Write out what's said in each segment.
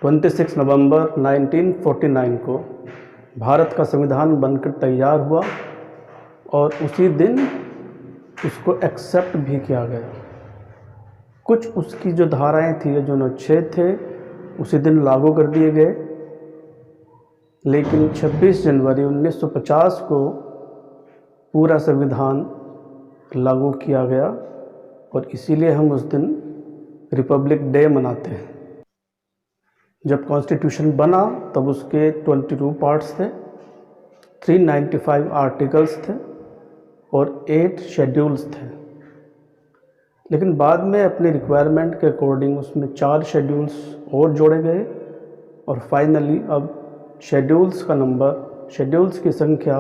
26 नवंबर 1949 को भारत का संविधान बनकर तैयार हुआ और उसी दिन उसको एक्सेप्ट भी किया गया। कुछ उसकी जो धाराएं थी, जो अनुच्छेद थे, उसी दिन लागू कर दिए गए, लेकिन 26 जनवरी 1950 को पूरा संविधान लागू किया गया और इसीलिए हम उस दिन रिपब्लिक डे मनाते हैं। जब कॉन्स्टिट्यूशन बना तब उसके 22 पार्ट्स थे, 395 आर्टिकल्स थे और 8 शेड्यूल्स थे, लेकिन बाद में अपनी रिक्वायरमेंट के अकॉर्डिंग उसमें 4 शेड्यूल्स और जोड़े गए और फाइनली अब शेड्यूल्स की संख्या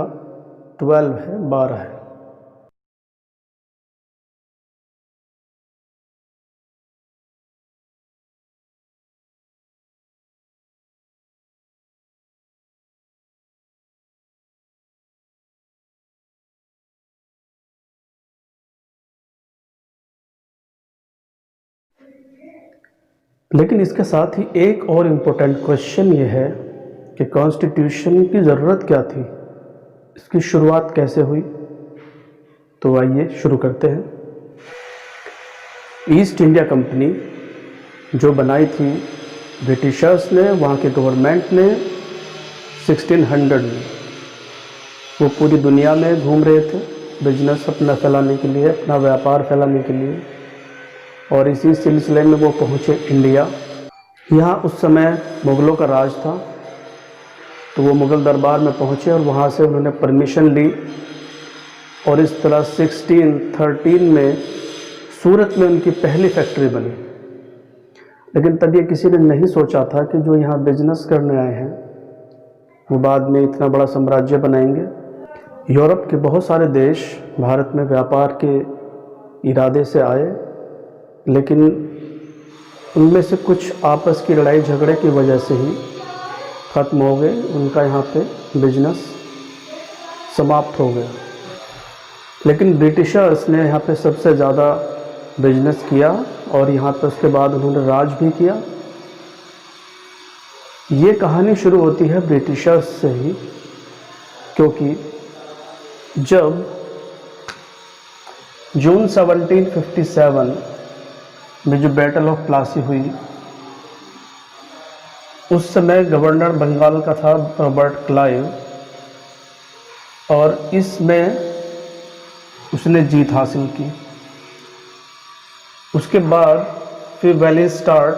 12 है, 12 है। लेकिन इसके साथ ही एक और इम्पोर्टेंट क्वेश्चन ये है कि कॉन्स्टिट्यूशन की ज़रूरत क्या थी, इसकी शुरुआत कैसे हुई। तो आइए शुरू करते हैं। ईस्ट इंडिया कंपनी जो बनाई थी ब्रिटिशर्स ने, वहाँ के गवर्नमेंट ने 1600 में, वो पूरी दुनिया में घूम रहे थे बिजनेस अपना फैलाने के लिए, अपना व्यापार फैलाने के लिए, और इसी सिलसिले में वो पहुँचे इंडिया। यहाँ उस समय मुग़लों का राज था, तो वो मुग़ल दरबार में पहुँचे और वहाँ से उन्होंने परमिशन ली और इस तरह 1613 में सूरत में उनकी पहली फैक्ट्री बनी। लेकिन तब ये किसी ने नहीं सोचा था कि जो यहाँ बिजनेस करने आए हैं वो बाद में इतना बड़ा साम्राज्य बनाएंगे। यूरोप के बहुत सारे देश भारत में व्यापार के इरादे से आए, लेकिन उनमें से कुछ आपस की लड़ाई झगड़े की वजह से ही ख़त्म हो गए, उनका यहाँ पे बिजनेस समाप्त हो गया। लेकिन ब्रिटिशर्स ने यहाँ पे सबसे ज़्यादा बिजनेस किया और यहाँ पे उसके बाद उन्होंने राज भी किया। ये कहानी शुरू होती है ब्रिटिशर्स से ही, क्योंकि जब जून 1757 में जो बैटल ऑफ प्लासी हुई, उस समय गवर्नर बंगाल का था रॉबर्ट क्लाइव, और इसमें उसने जीत हासिल की। उसके बाद फिर वेलिंगस्टार्ट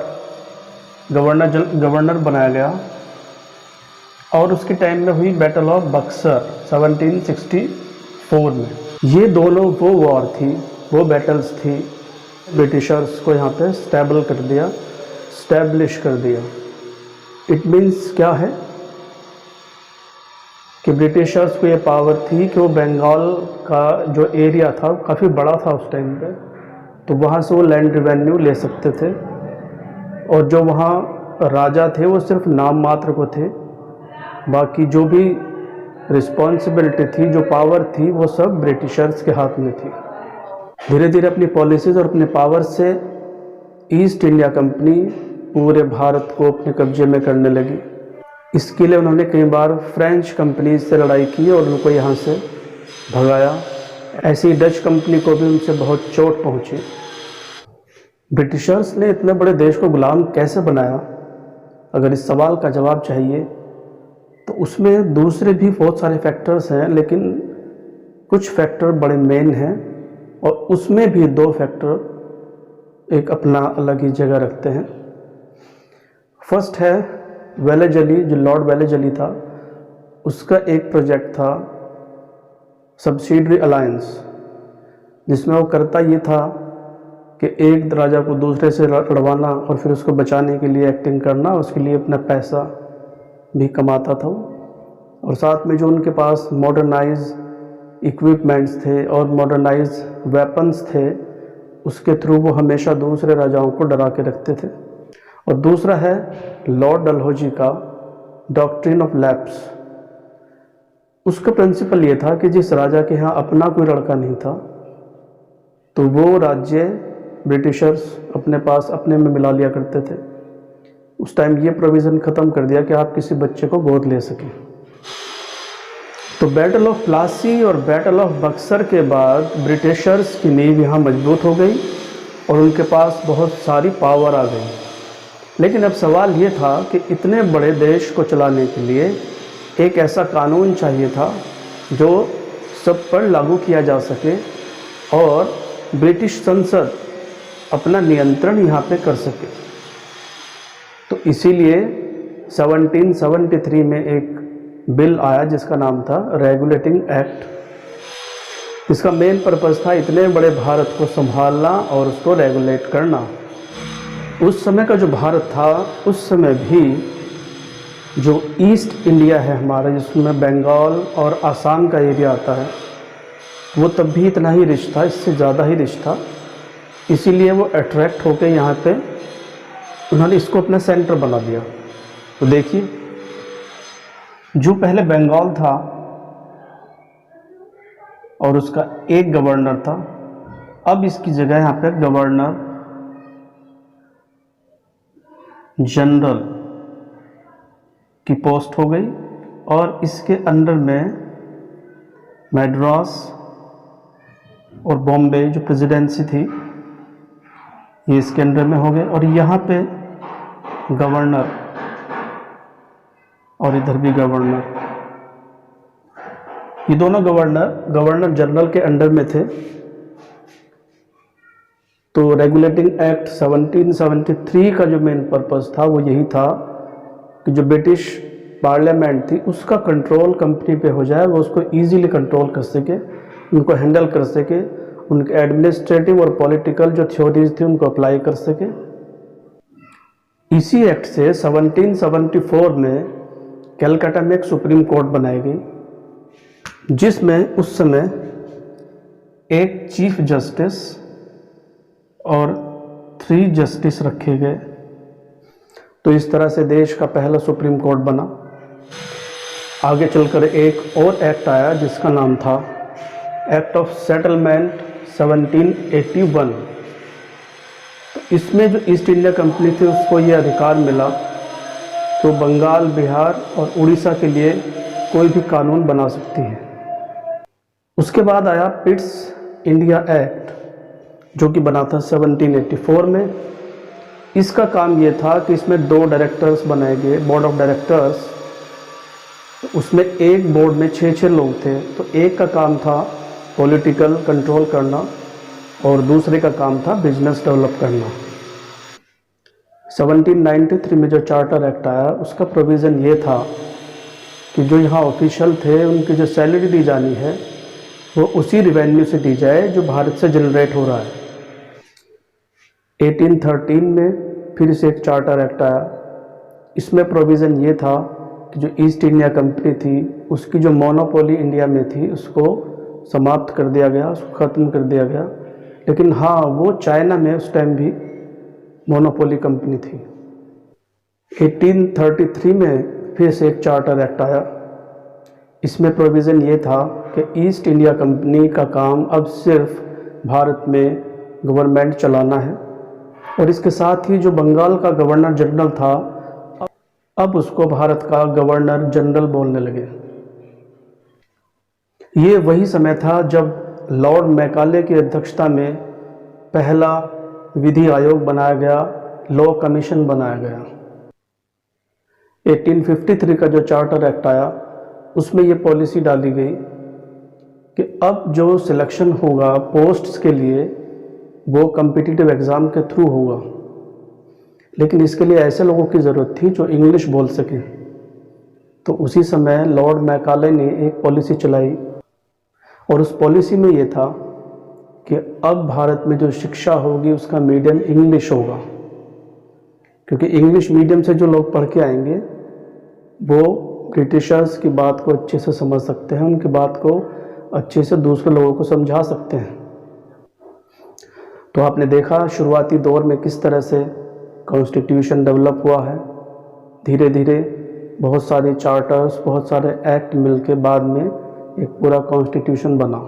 गवर्नर बनाया गया और उसके टाइम में हुई बैटल ऑफ बक्सर 1764 में। ये दोनों वो वॉर थी, वो बैटल्स थी, ब्रिटिशर्स को यहाँ पे स्टैब्लिश कर दिया। इट मीन्स क्या है कि ब्रिटिशर्स को ये पावर थी कि वो बंगाल का जो एरिया था काफ़ी बड़ा था उस टाइम पे, तो वहाँ से वो लैंड रेवेन्यू ले सकते थे, और जो वहाँ राजा थे वो सिर्फ नाम मात्र को थे, बाकी जो भी रिस्पॉन्सिबिलिटी थी, जो पावर थी, वो सब ब्रिटिशर्स के हाथ में थी। धीरे धीरे अपनी पॉलिसीज़ और अपने पावर से ईस्ट इंडिया कंपनी पूरे भारत को अपने कब्जे में करने लगी। इसके लिए उन्होंने कई बार फ्रेंच कंपनी से लड़ाई की और उनको यहाँ से भगाया। ऐसी डच कंपनी को भी उनसे बहुत चोट पहुँची। ब्रिटिशर्स ने इतने बड़े देश को गुलाम कैसे बनाया, अगर इस सवाल का जवाब चाहिए तो उसमें दूसरे भी बहुत सारे फैक्टर्स हैं, लेकिन कुछ फैक्टर बड़े मेन हैं और उसमें भी 2 फैक्टर एक अपना अलग ही जगह रखते हैं। फर्स्ट है वेलेजली, जो लॉर्ड वेलेजली था, उसका एक प्रोजेक्ट था सब्सिडरी अलायंस, जिसमें वो करता ये था कि एक राजा को दूसरे से लड़वाना और फिर उसको बचाने के लिए एक्टिंग करना, उसके लिए अपना पैसा भी कमाता था। और साथ में जो उनके पास मॉडर्नाइज इक्विपमेंट्स थे और मॉडर्नाइज वेपन्स थे, उसके थ्रू वो हमेशा दूसरे राजाओं को डरा के रखते थे। और दूसरा है लॉर्ड डलहौजी का डॉक्ट्रिन ऑफ लैप्स। उसका प्रिंसिपल ये था कि जिस राजा के यहाँ अपना कोई लड़का नहीं था, तो वो राज्य ब्रिटिशर्स अपने पास अपने में मिला लिया करते थे। उस टाइम ये प्रोविज़न ख़त्म कर दिया कि आप किसी बच्चे को गोद ले सकें। तो बैटल ऑफ प्लासी और बैटल ऑफ बक्सर के बाद ब्रिटिशर्स की नींव यहाँ मजबूत हो गई और उनके पास बहुत सारी पावर आ गई। लेकिन अब सवाल ये था कि इतने बड़े देश को चलाने के लिए एक ऐसा कानून चाहिए था जो सब पर लागू किया जा सके और ब्रिटिश संसद अपना नियंत्रण यहाँ पे कर सके। तो इसीलिए 1773 में एक बिल आया जिसका नाम था रेगुलेटिंग एक्ट। इसका मेन पर्पज़ था इतने बड़े भारत को संभालना और उसको रेगुलेट करना। उस समय का जो भारत था, उस समय भी जो ईस्ट इंडिया है हमारा, जिसमें बंगाल और आसाम का एरिया आता है, वो तब भी इतना ही रिच था, इससे ज़्यादा ही रिच था। इसीलिए वो अट्रैक्ट होकर यहाँ पे उन्होंने इसको अपना सेंटर बना दिया। तो देखिए, जो पहले बंगाल था और उसका एक गवर्नर था, अब इसकी जगह यहाँ पे गवर्नर जनरल की पोस्ट हो गई और इसके अंडर में मद्रास और बॉम्बे जो प्रेसिडेंसी थी ये इसके अंडर में हो गए। और यहाँ पे गवर्नर और इधर भी गवर्नर, ये दोनों गवर्नर जनरल के अंडर में थे। तो रेगुलेटिंग एक्ट 1773 का जो मेन पर्पस था वो यही था कि जो ब्रिटिश पार्लियामेंट थी उसका कंट्रोल कंपनी पे हो जाए, वो उसको इजीली कंट्रोल कर सके, उनको हैंडल कर सके, उनके एडमिनिस्ट्रेटिव और पॉलिटिकल जो थ्योरीज थी उनको अप्लाई कर सके। इसी एक्ट से 1774 में कलकत्ता में एक सुप्रीम कोर्ट बनाई गई, जिसमें उस समय एक चीफ जस्टिस और 3 जस्टिस रखे गए। तो इस तरह से देश का पहला सुप्रीम कोर्ट बना। आगे चलकर एक और एक्ट आया जिसका नाम था एक्ट ऑफ सेटलमेंट 1781। तो इसमें जो ईस्ट इंडिया कंपनी थी उसको ये अधिकार मिला तो बंगाल, बिहार और उड़ीसा के लिए कोई भी कानून बना सकती है। उसके बाद आया पिट्स इंडिया एक्ट जो कि बना था 1784 में। इसका काम ये था कि इसमें 2 डायरेक्टर्स बनाए गए, बोर्ड ऑफ डायरेक्टर्स। उसमें एक बोर्ड में 6-6 लोग थे। तो एक का काम था पॉलिटिकल कंट्रोल करना और दूसरे का काम था बिजनेस डेवलप करना। 1793 में जो चार्टर एक्ट आया उसका प्रोविज़न ये था कि जो यहाँ ऑफिशियल थे उनकी जो सैलरी दी जानी है वो उसी रिवेन्यू से दी जाए जो भारत से जनरेट हो रहा है। 1813 में फिर से एक चार्टर एक्ट आया। इसमें प्रोविज़न ये था कि जो ईस्ट इंडिया कंपनी थी उसकी जो मोनोपोली इंडिया में थी उसको समाप्त कर दिया गया, उसको ख़त्म कर दिया गया। लेकिन हाँ, वो चाइना में उस टाइम भी मोनोपोली कंपनी थी। 1833 में फिर से एक चार्टर एक्ट आया। इसमें प्रोविज़न ये था कि ईस्ट इंडिया कंपनी का काम अब सिर्फ भारत में गवर्नमेंट चलाना है और इसके साथ ही जो बंगाल का गवर्नर जनरल था अब उसको भारत का गवर्नर जनरल बोलने लगे। ये वही समय था जब लॉर्ड मैकाले की अध्यक्षता में पहला विधि आयोग बनाया गया, लॉ कमीशन बनाया गया। 1853 का जो चार्टर एक्ट आया उसमें ये पॉलिसी डाली गई कि अब जो सिलेक्शन होगा पोस्ट्स के लिए वो कम्पिटिटिव एग्ज़ाम के थ्रू होगा, लेकिन इसके लिए ऐसे लोगों की ज़रूरत थी जो इंग्लिश बोल सकें। तो उसी समय लॉर्ड मैकाले ने एक पॉलिसी चलाई और उस पॉलिसी में ये था कि अब भारत में जो शिक्षा होगी उसका मीडियम इंग्लिश होगा, क्योंकि इंग्लिश मीडियम से जो लोग पढ़ के आएंगे वो ब्रिटिशर्स की बात को अच्छे से समझ सकते हैं, उनकी बात को अच्छे से दूसरे लोगों को समझा सकते हैं। तो आपने देखा शुरुआती दौर में किस तरह से कॉन्स्टिट्यूशन डेवलप हुआ है। धीरे धीरे बहुत सारे चार्टर्स, बहुत सारे एक्ट मिलके बाद में एक पूरा कॉन्स्टिट्यूशन बना।